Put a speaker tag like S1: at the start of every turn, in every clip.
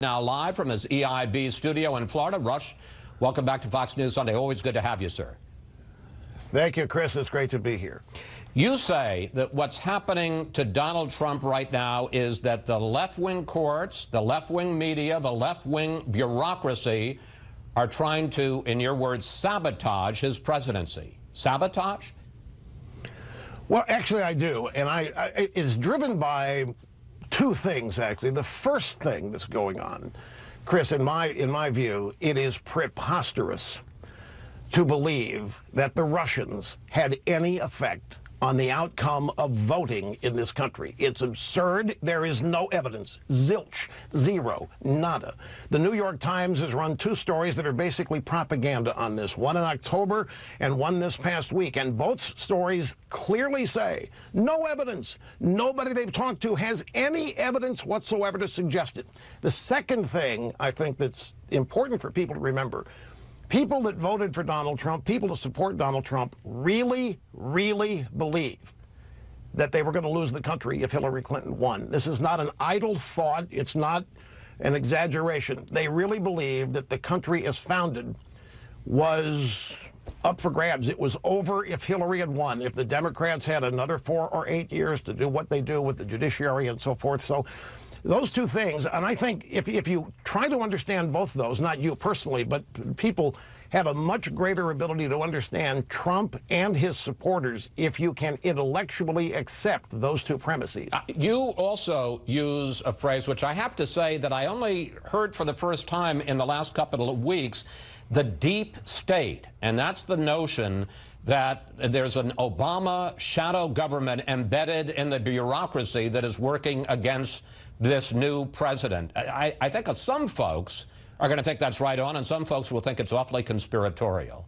S1: Now live from his EIB studio in Florida. Rush, welcome back to Fox News Sunday. Always good to have you, sir.
S2: Thank you, Chris. It's great to be here.
S1: You say that what's happening to Donald Trump right now is that the left-wing courts, the left-wing media, the left-wing bureaucracy are trying to, in your words, sabotage his presidency. Sabotage?
S2: Well, actually, I do. And it's driven by two things, actually. The first thing that's going on, Chris, in my view, it is preposterous to believe that the Russians had any effect on the outcome of voting in this country. It's absurd. There is no evidence. Zilch. Zero. Nada. The New York Times has run two stories that are basically propaganda on this, one in October and one this past week, and both stories clearly say no evidence. Nobody they've talked to has any evidence whatsoever to suggest it. The second thing I think that's important for people to remember, people that voted for Donald Trump, people that support Donald Trump, really, really believe that they were going to lose the country if Hillary Clinton won. This is not an idle thought. It's not an exaggeration. They really believe that the country as founded was up for grabs. It was over if Hillary had won, if the Democrats had another 4 or 8 years to do what they do with the judiciary and so forth. So those two things, and I think if you try to understand both of those, not you personally, but people have a much greater ability to understand Trump and his supporters if you can intellectually accept those two premises.
S1: You also use a phrase which I have to say that I only heard for the first time in the last couple of weeks, the deep state. And that's the notion that there's an Obama shadow government embedded in the bureaucracy that is working against this new president. I think some folks are going to think that's right on, and some folks will think it's awfully conspiratorial.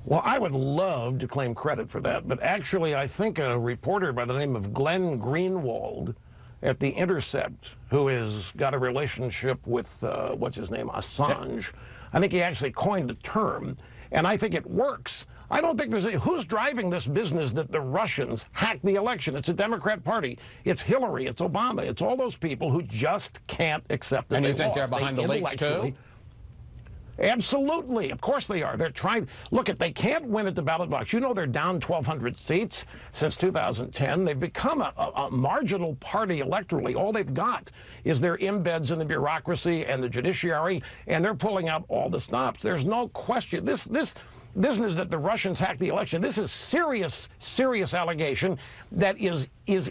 S2: Well, I would love to claim credit for that, but actually I think a reporter by the name of Glenn Greenwald at The Intercept, who has got a relationship with, what's his name, Assange, I think he actually coined the term, and I think it works. I don't think who's driving this business that the Russians hacked the election? It's a Democrat Party. It's Hillary. It's Obama. It's all those people who just can't accept that.
S1: And you think they're behind the leaks too?
S2: Absolutely. Of course they are. They're trying. Look, if they can't win at the ballot box, you know they're down 1,200 seats since 2010. They've become a marginal party electorally. All they've got is their embeds in the bureaucracy and the judiciary, and they're pulling out all the stops. There's no question. This business that the Russians hacked the election, this is serious, serious allegation that is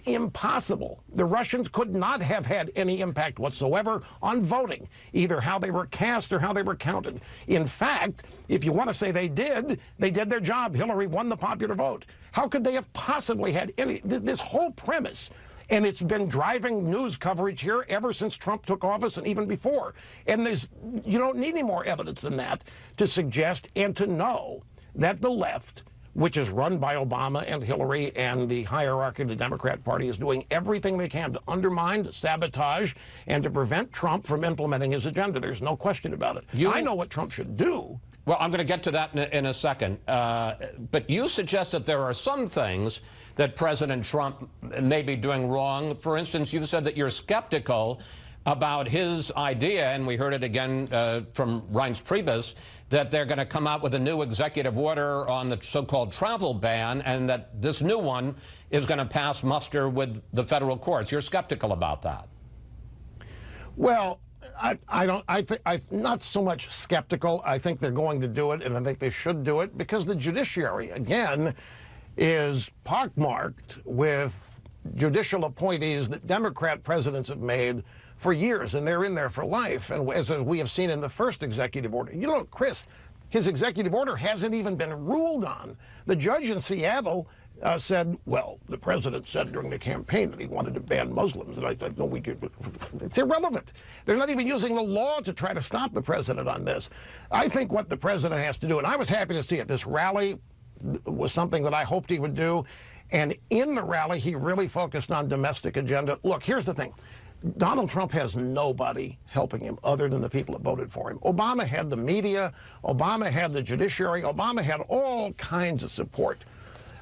S2: impossible. The Russians could not have had any impact whatsoever on voting, either how they were cast or how they were counted. In fact, if you want to say they did their job. Hillary won the popular vote. How could they have possibly had any, this whole premise? And it's been driving news coverage here ever since Trump took office and even before. And you don't need any more evidence than that to suggest and to know that the left, which is run by Obama and Hillary and the hierarchy of the Democrat Party, is doing everything they can to undermine, to sabotage, and to prevent Trump from implementing his agenda. There's no question about it. I know what Trump should do.
S1: Well, I'm going to get to that in a second. But you suggest that there are some things that President Trump may be doing wrong. For instance, you've said that you're skeptical about his idea, and we heard it again from Reince Priebus, that they're going to come out with a new executive order on the so-called travel ban, and that this new one is going to pass muster with the federal courts. You're skeptical about that.
S2: Well, I'm not so much skeptical. I think they're going to do it, and I think they should do it, because the judiciary, again, is pockmarked with judicial appointees that Democrat presidents have made for years, and they're in there for life. And as we have seen in the first executive order, you know, Chris, his executive order hasn't even been ruled on. The judge in Seattle said, well, the president said during the campaign that he wanted to ban Muslims. And I said, no, it's irrelevant. They're not even using the law to try to stop the president on this. I think what the president has to do, and I was happy to see it, this rally was something that I hoped he would do. And in the rally, he really focused on domestic agenda. Look, here's the thing. Donald Trump has nobody helping him other than the people that voted for him. Obama had the media. Obama had the judiciary. Obama had all kinds of support.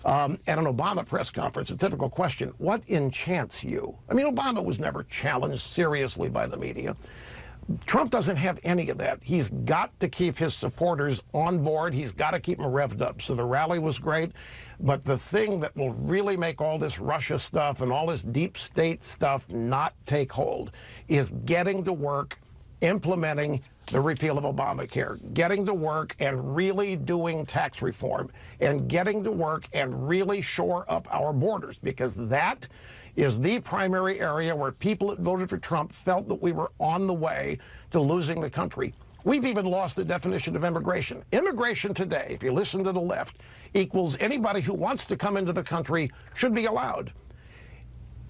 S2: at an Obama press conference, a typical question, what enchants you? I mean, Obama was never challenged seriously by the media. Trump doesn't have any of that. He's got to keep his supporters on board. He's got to keep them revved up. So the rally was great. But the thing that will really make all this Russia stuff and all this deep state stuff not take hold is getting to work implementing the repeal of Obamacare, getting to work and really doing tax reform, and getting to work and really shore up our borders, because that is the primary area where people that voted for Trump felt that we were on the way to losing the country. We've even lost the definition of immigration. Immigration today, if you listen to the left, equals anybody who wants to come into the country should be allowed.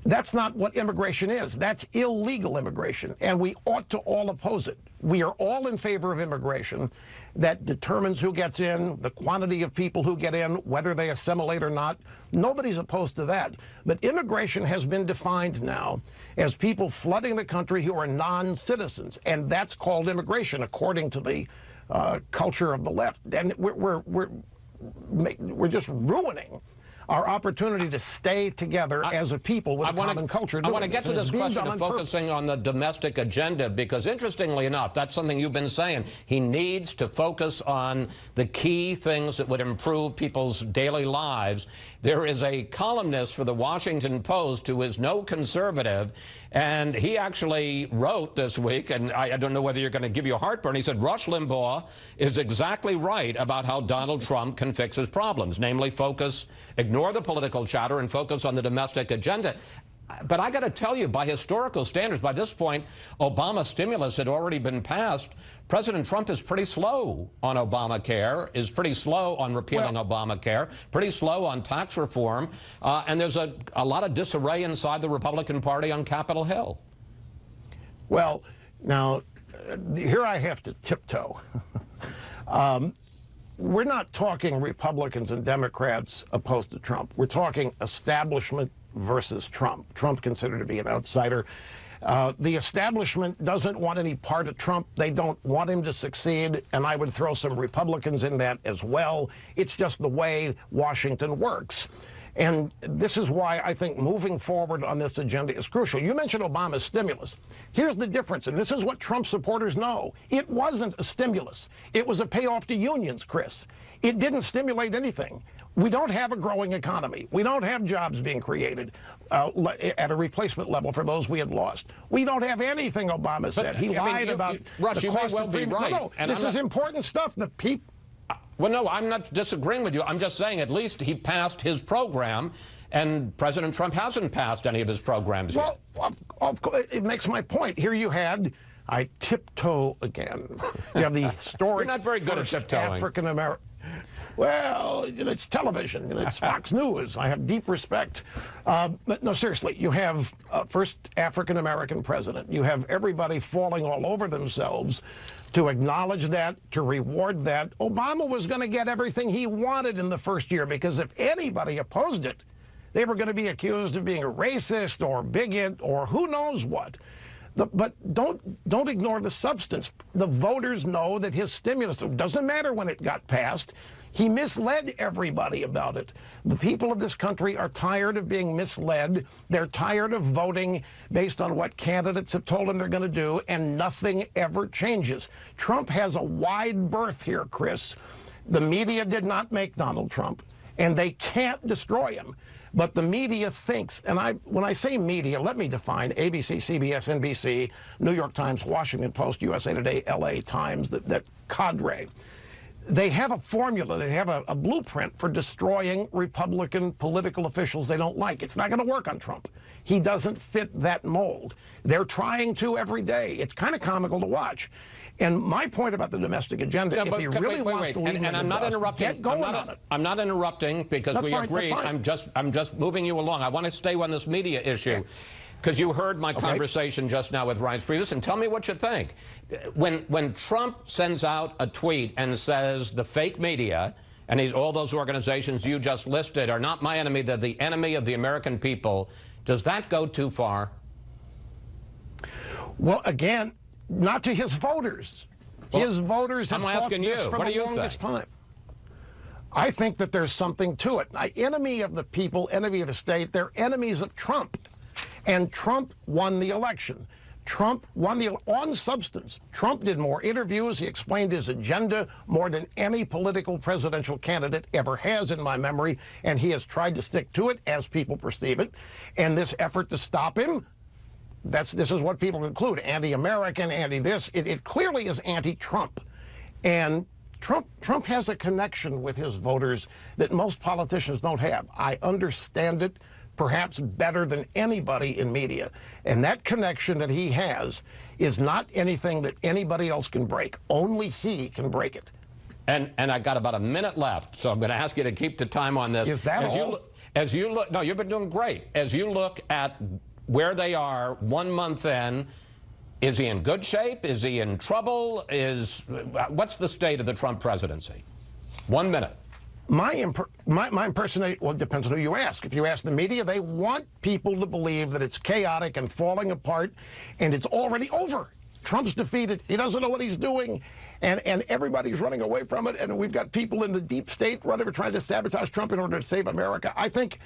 S2: That's not what immigration is. That's illegal immigration, and we ought to all oppose it. We are all in favor of immigration that determines who gets in, the quantity of people who get in, whether they assimilate or not. Nobody's opposed to that. But immigration has been defined now as people flooding the country who are non-citizens, and that's called immigration according to the culture of the left. And we're just ruining our opportunity to stay together as a people with a common culture.
S1: I want to get to this question of focusing on the domestic agenda, because interestingly enough, that's something you've been saying. He needs to focus on the key things that would improve people's daily lives. There is a columnist for the Washington Post who is no conservative, and he actually wrote this week, and I don't know whether you're going to give you a heartburn, he said, Rush Limbaugh is exactly right about how Donald Trump can fix his problems, namely ignore the political chatter and focus on the domestic agenda. But I got to tell you, by historical standards, by this point, Obama stimulus had already been passed. President Trump is pretty slow on Obamacare, is pretty slow on repealing Obamacare, pretty slow on tax reform, and there's a lot of disarray inside the Republican Party on Capitol Hill.
S2: Well, now, here I have to tiptoe. We're not talking Republicans and Democrats opposed to Trump. We're talking establishment versus Trump. Trump considered to be an outsider. The establishment doesn't want any part of Trump. They don't want him to succeed, and I would throw some Republicans in that as well. It's just the way Washington works. And this is why I think moving forward on this agenda is crucial. You mentioned Obama's stimulus. Here's the difference, and this is what Trump supporters know. It wasn't a stimulus. It was a payoff to unions, Chris. It didn't stimulate anything. We don't have a growing economy. We don't have jobs being created at a replacement level for those we had lost. We don't have anything, Obama said. He lied about
S1: Rush,
S2: the
S1: you may
S2: cost
S1: well
S2: of
S1: be right.
S2: No, this is important stuff. The people.
S1: Well, no, I'm not disagreeing with you. I'm just saying at least he passed his program, and President Trump hasn't passed any of his programs yet.
S2: Well, it makes my point. Here you had, I tiptoe again. You have the historic
S1: You're not very good at tiptoeing.
S2: African-American. Well, it's television. It's Fox News. I have deep respect. But no, seriously, you have first African-American president. You have everybody falling all over themselves to acknowledge that, to reward that. Obama was going to get everything he wanted in the first year, because if anybody opposed it, they were going to be accused of being a racist or bigot or who knows what. But don't ignore the substance. The voters know that his stimulus, it doesn't matter when it got passed, he misled everybody about it. The people of this country are tired of being misled. They're tired of voting based on what candidates have told them they're going to do, and nothing ever changes. Trump has a wide berth here, Chris. The media did not make Donald Trump, and they can't destroy him. But the media thinks, and when I say media, let me define ABC, CBS, NBC, New York Times, Washington Post, USA Today, LA Times, that cadre. They have a formula, they have a blueprint for destroying Republican political officials they don't like. It's not going to work on Trump. He doesn't fit that mold. They're trying to every day. It's kind of comical to watch. And my point about the domestic agenda, if he really wants to leave,
S1: and I'm not interrupting.
S2: Get going on it.
S1: I'm not interrupting because we agreed. I'm just moving you along. I want to stay on this media issue. Because you heard my conversation just now with Ryan Previous, and tell me what you think. When Trump sends out a tweet and says the fake media, and all those organizations you just listed are not my enemy, they're the enemy of the American people, does that go too far?
S2: Well, again, not to his voters. His voters have thought this for the longest time. I think that there's something to it. Enemy of the people, enemy of the state, they're enemies of Trump. And Trump won the election. Trump won on substance. Trump did more interviews. He explained his agenda more than any political presidential candidate ever has in my memory, and he has tried to stick to it as people perceive it. And this effort to stop him, this is what people conclude: anti-American, anti-this. It clearly is anti-Trump. And Trump has a connection with his voters that most politicians don't have. I understand it perhaps better than anybody in media. And that connection that he has is not anything that anybody else can break. Only he can break it.
S1: And I got about a minute left, so I'm going to ask you to keep the time on this.
S2: Is that all?
S1: As you look, no, you've been doing great. As you look at where they are 1 month in, is he in good shape? Is he in trouble? What's the state of the Trump presidency? 1 minute.
S2: My impersonation, well, it depends on who you ask. If you ask the media, they want people to believe that it's chaotic and falling apart, and it's already over. Trump's defeated. He doesn't know what he's doing, and everybody's running away from it, and we've got people in the deep state trying to sabotage Trump in order to save America. I think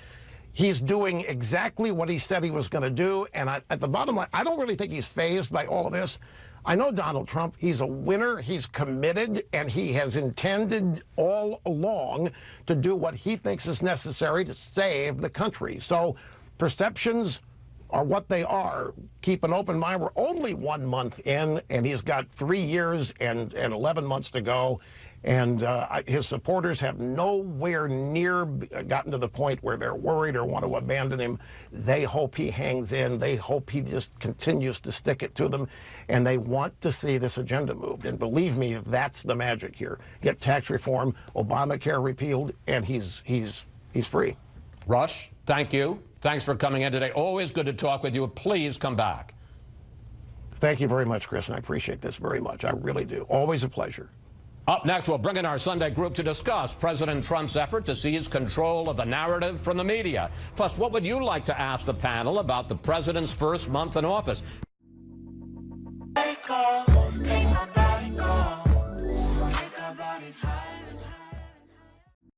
S2: he's doing exactly what he said he was going to do, and at the bottom line, I don't really think he's fazed by all of this. I know Donald Trump. He's a winner. He's committed, and he has intended all along to do what he thinks is necessary to save the country. So perceptions are what they are. Keep an open mind. We're only 1 month in, and he's got 3 years and 11 months to go. And his supporters have nowhere near gotten to the point where they're worried or want to abandon him. They hope he hangs in. They hope he just continues to stick it to them. And they want to see this agenda moved. And believe me, that's the magic here. Get tax reform, Obamacare repealed, and he's free.
S1: Rush, thank you. Thanks for coming in today. Always good to talk with you. Please come back.
S2: Thank you very much, Chris, and I appreciate this very much. I really do. Always a pleasure.
S1: Up next, we'll bring in our Sunday group to discuss President Trump's effort to seize control of the narrative from the media. Plus, what would you like to ask the panel about the president's first month in office?